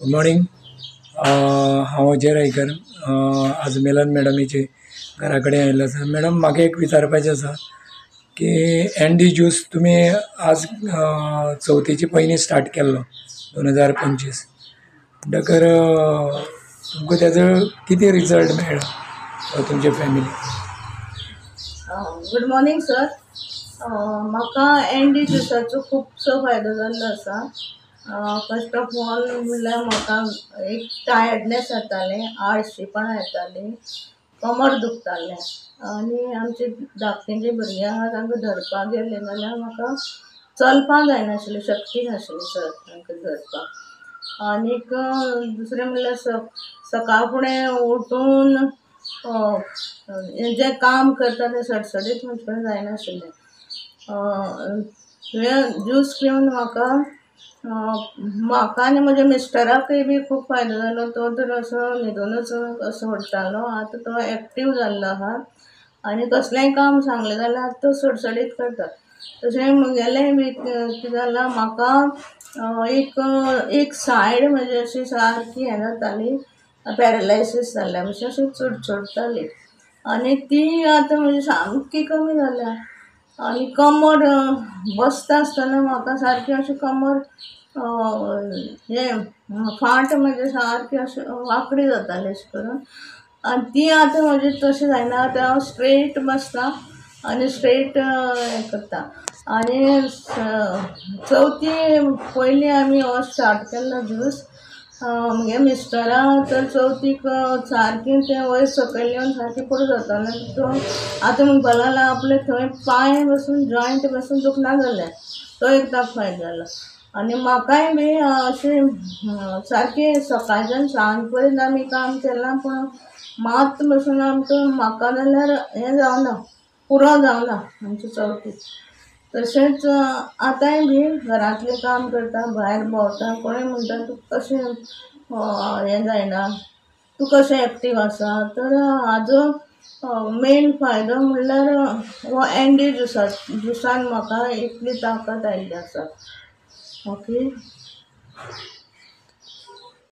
Good morning. हांव अजय रायकर. आज मिलन मॅडमीचे घरा कडेन आयिल्लो आसा. मॅडम, म्हाका एक विचारपाचें आसा की एनडी ज्यूस तुमी आज चवथीचे पयलीं स्टार्ट केल्लो 2025. म्हणटकर तुमकां तेजो कितें रिजल्ट मेळ्ळो तुमचे फॅमिली? Good morning sir. म्हाका एनडी ज्युसाचो खूबसो फायदो जाल्लो आसा. फर्स्ट ऑफ ऑल म्हणल्यार म्हाका एक टायर्डनेस येतालें, आळशीपणां येतालीं, कमर दुखतालें आनी आमचे धाकटीं भुरगीं आहा तांकां धरपाक गेलीं जाल्यार म्हाका चलपाक जायनाशिल्लें, शक्ती नाशिल्ली सर तांकां धरपाक. आनीक दुसरें म्हणल्यार सकाळ फुडें उठून जें काम करता तें सडसडीत म्हजे कडेन जायनाशिल्लें. हे ज्यूस पिवन म्हाका आनी म्हज्या मिस्टराकय बी खूब फायदो जालो. तो तर असो न्हिदूनच असो उरतालो. आतां तो एक्टीव जाल्लो आहा आनी कसलेंय काम सांगलें जाल्यार तो सडसडीत करता. तशें म्हगेलें बी कितें जालां, म्हाका एक सायड म्हजी अशी सारकी हें जाताली, पॅरलायसीस जाल्ल्या भशेन अशी चडचडटाली आनी ती आतां म्हजी सामकी कमी जाल्या. आनी कमर बसता आसतना म्हाका सारकी अशी कमर फाट म्हजे सारकी अशी वांकडी जाताली अशें करून. आनी ती आतां म्हजी तशी जायना. आतां हांव स्ट्रेट बसतां आनी स्ट्रेट हें करता. आनी चवथी पयलीं आमी हो स्टार्ट केल्लो ज्यूस. म्हगे मिस्टरा तर चवथीक सारकें तें वयर सकयल येवन सारकें पुरो जातालें. तो आतां म्हणपाक लागला आपले थंय पांय बसून जॉयंट बसून दुखना जाल्यार तो एक ताका फायदो जालो. आनी म्हाकाय बी अशें सारकें सकाळच्यान सांज पर्यंत आमी काम केलां पूण मात बसून आमकां म्हाका जाल्यार हें जावना, पुरो जावना आमची चवथी. तशेंच आतांय बी घरांतलें काम करता, भायर भोंवता, कोणूय म्हणटा तुका कशें हें जायना, तूं कशें एक्टीव आसा. तर हाजो मेन फायदो म्हणल्यार हो एनडी ज्युसान म्हाका इतली ताकत आयिल्ली आसा. ओके.